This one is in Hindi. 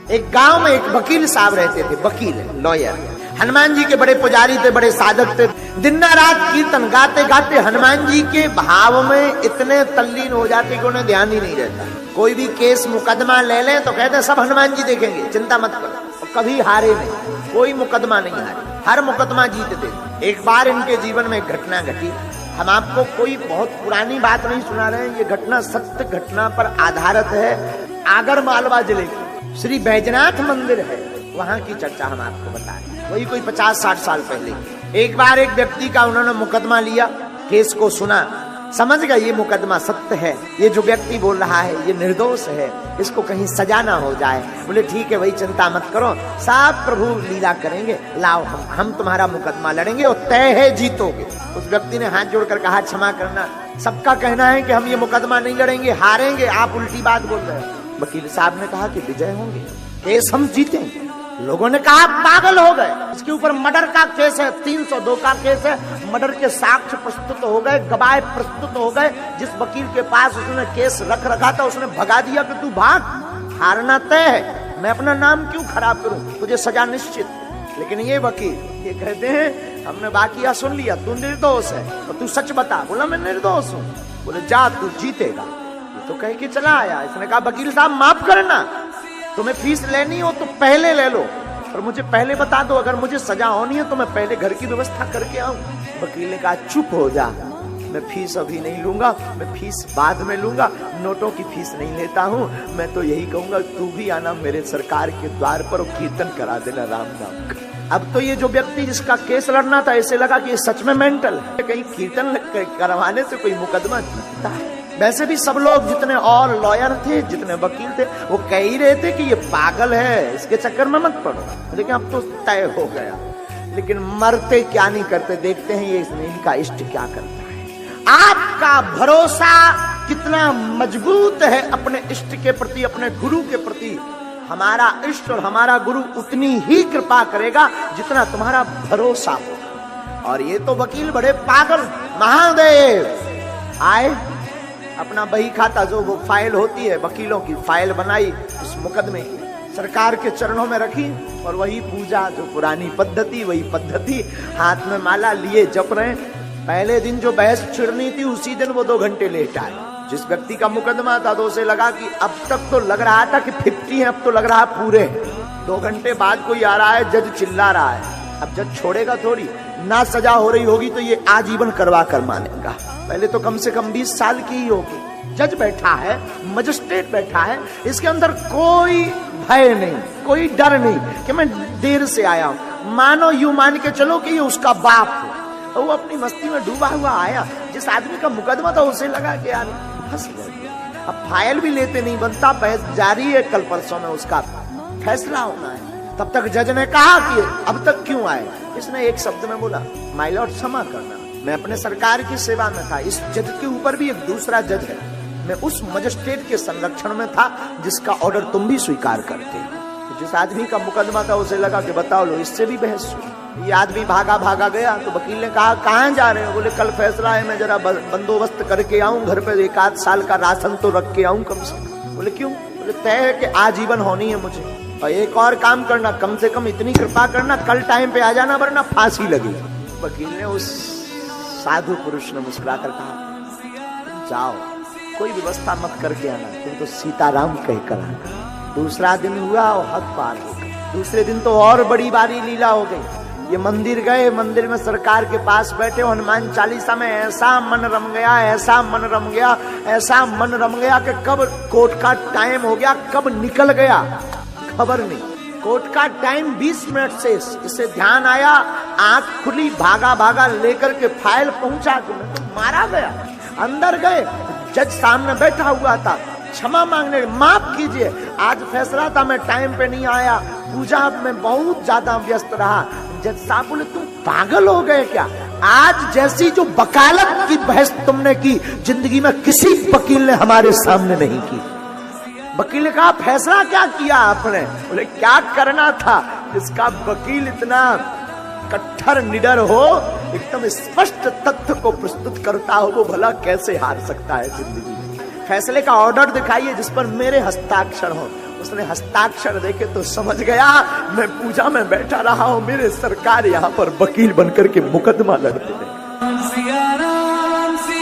एक गांव में एक वकील साहब रहते थे, वकील लॉयर, हनुमान जी के बड़े पुजारी थे, बड़े साधक थे। दिन रात कीर्तन गाते गाते हनुमान जी के भाव में इतने तल्लीन हो जाते कि उन्हें ध्यान ही नहीं रहता। कोई भी केस मुकदमा ले लें तो कहते हैं सब हनुमान जी देखेंगे, चिंता मत करो। और कभी हारे नहीं, कोई मुकदमा नहीं हारे, हर मुकदमा जीतते। एक बार इनके जीवन में घटना घटी। हम आपको कोई बहुत पुरानी बात नहीं सुना रहे हैं, ये घटना सत्य घटना पर आधारित है। आगर मालवा जिले की श्री बैजनाथ मंदिर है, वहां की चर्चा हम आपको बता रहे हैं। वही कोई 50-60 साल पहले एक बार एक व्यक्ति का उन्होंने मुकदमा लिया, केस को सुना, समझ गए ये मुकदमा सत्य है, ये जो व्यक्ति बोल रहा है ये निर्दोष है, इसको कहीं सजा ना हो जाए। बोले ठीक है भाई, चिंता मत करो, सब प्रभु लीला करेंगे, लाओ हम तुम्हारा मुकदमा लड़ेंगे और तय है जीतोगे। उस व्यक्ति ने हाथ जोड़कर कहा क्षमा करना, सबका कहना है कि हम ये मुकदमा नहीं लड़ेंगे, हारेंगे, आप उल्टी बात बोल रहे हो। वकील साहब ने कहा कि विजय होंगे, केस हम जीतेंगे। लोगों ने कहा पागल हो गए, इसके ऊपर मर्डर का केस है, 302 का केस है, मर्डर के साक्ष्य प्रस्तुत हो गए, गवाह प्रस्तुत हो गए। जिस वकील के पास उसने केस रख रखा था उसने भगा दिया कि तू भाग, हारना तय है, मैं अपना नाम क्यों खराब करूं, तुझे सजा निश्चित। लेकिन ये वकील ये कहते हैं हमने बाकिया सुन लिया, तू निर्दोष है और तू सच बता। बोला मैं निर्दोष हूं। बोले जा तू जीतेगा। ये तो कह के चला आया। इसने कहा वकील साहब माफ करना, तुम्हें फीस लेनी हो तो पहले ले लो, और मुझे पहले बता दो, अगर मुझे सजा होनी है तो मैं पहले घर की व्यवस्था करके आऊं। वकील ने कहा चुप हो जा, मैं फीस अभी नहीं लूंगा, मैं फीस बाद में लूंगा, नोटों की फीस नहीं लेता हूं। मैं तो यही कहूंगा तू भी आना मेरे सरकार के द्वार पर और कीर्तन करा देना राम नाम का। अब तो ये जो व्यक्ति जिसका केस लड़ना था, ऐसे लगा कि ये सच में मेंटल है, कहीं कीर्तन करवाने से कोई मुकदमा जीतता है। वैसे भी सब लोग जितने और लॉयर थे, जितने वकील थे, वो कह ही रहे थे कि ये पागल है, इसके चक्कर में मत पड़ो। लेकिन अब तो तय हो गया। लेकिन मरते क्या नहीं करते, देखते हैं ये इनका इष्ट क्या करता है। आपका भरोसा कितना मजबूत है अपने इष्ट के प्रति, अपने गुरु के प्रति। हमारा इष्ट और हमारा गुरु उतनी ही कृपा करेगा जितना तुम्हारा भरोसा हो। और ये तो वकील बड़े पागल, महादेव आए, अपना बही खाता जो वो फाइल होती है वकीलों की, फाइल बनाई उस मुकदमे की, सरकार के चरणों में रखी, और वही पूजा जो पुरानी पद्धति, वही पद्धति, हाथ में माला लिए जप रहे। पहले दिन जो बहस छिड़नी थी उसी दिन वो 2 घंटे लेट आए। जिस व्यक्ति का मुकदमा था तो उसे लगा कि अब तक तो लग रहा था कि 50 है, अब तो लग रहा है पूरे। 2 घंटे बाद कोई आ रहा है, जज चिल्ला रहा है। अब जज छोड़ेगा थोड़ी ना, सजा हो रही होगी तो ये आजीवन करवा कर मानेगा। पहले तो कम से कम 20 साल की ही होगी। जज बैठा है, मजिस्ट्रेट बैठा है, इसके अंदर कोई भय नहीं, कोई डर नहीं कि मैं देर से आया हूं। मानो यूं मान के चलो कि ये उसका बाप है, तो वो अपनी मस्ती में डूबा हुआ आया। जिस आदमी का मुकदमा था उसे लगा कि यार फंस गए, अब फाइल भी लेते नहीं बनता, बहस जारी है, कल परसों में उसका फैसला होना है। तब तक जज ने कहा कि अब तक क्यों आए। इसने एक शब्द में बोला माय लॉर्ड क्षमा करना, मैं अपने सरकार की सेवा में था, इस जज के ऊपर भी एक दूसरा जज है, मैं उस मजिस्ट्रेट के संरक्षण में था जिसका ऑर्डर तुम भी स्वीकार करते। तो जिस आदमी का मुकदमा था उसे लगा कि बताओ लो इससे भी बहस हुई। ये आदमी भागा गया। तो वकील ने कहा कहाँ जा रहे हो? बोले कल फैसला है, मैं जरा बंदोबस्त करके आऊं, घर पे 1-8 साल का राशन तो रख के आऊं कम से कम। बोले क्यों? बोले तय है कि आजीवन होनी है मुझे, और एक और काम करना, कम से कम इतनी कृपा करना, कल टाइम पे आ जाना वरना फांसी लगेगी। वकील ने उस साधु पुरुष ने मुस्कुराकर कहा जाओ, कोई व्यवस्था मत करके आना, तुम तो सीताराम कहकर आना। दूसरा दिन हुआ और हद पार हो गई। दूसरे दिन तो और बड़ी बारी लीला हो गई। ये मंदिर गए, मंदिर में सरकार के पास बैठे, हनुमान चालीसा में ऐसा मन रम गया, ऐसा मन रम गया, ऐसा मन रम गया कि कब कोर्ट का टाइम हो गया, कब निकल गया खबर नहीं। कोर्ट का टाइम 20 मिनट से, इसे ध्यान आया, आंख खुली, भागा लेकर के फाइल पहुंचा, तो मारा गया। अंदर गए, जज सामने बैठा हुआ था, क्षमा मांगने, माफ कीजिए आज फैसला था, मैं टाइम पे नहीं आया, पूजा में बहुत ज्यादा व्यस्त रहा। जज साहब बोले तुम पागल हो गए क्या? आज जैसी जो वकालत की बहस तुमने की, जिंदगी में किसी वकील ने हमारे सामने नहीं की। वकील ने कहा फैसला क्या किया आपने? बोले क्या करना था, जिसका वकील इतना कट्टर निडर हो, एकदम स्पष्ट तथ्य को प्रस्तुत करता हो, वो भला कैसे हार सकता है जिंदगी में। फैसले का ऑर्डर दिखाइए जिस पर मेरे हस्ताक्षर हो। उसने हस्ताक्षर देखे तो समझ गया मैं पूजा में बैठा रहा हूं, मेरे सरकार यहां पर वकील बनकर के मुकदमा लड़ते हैं।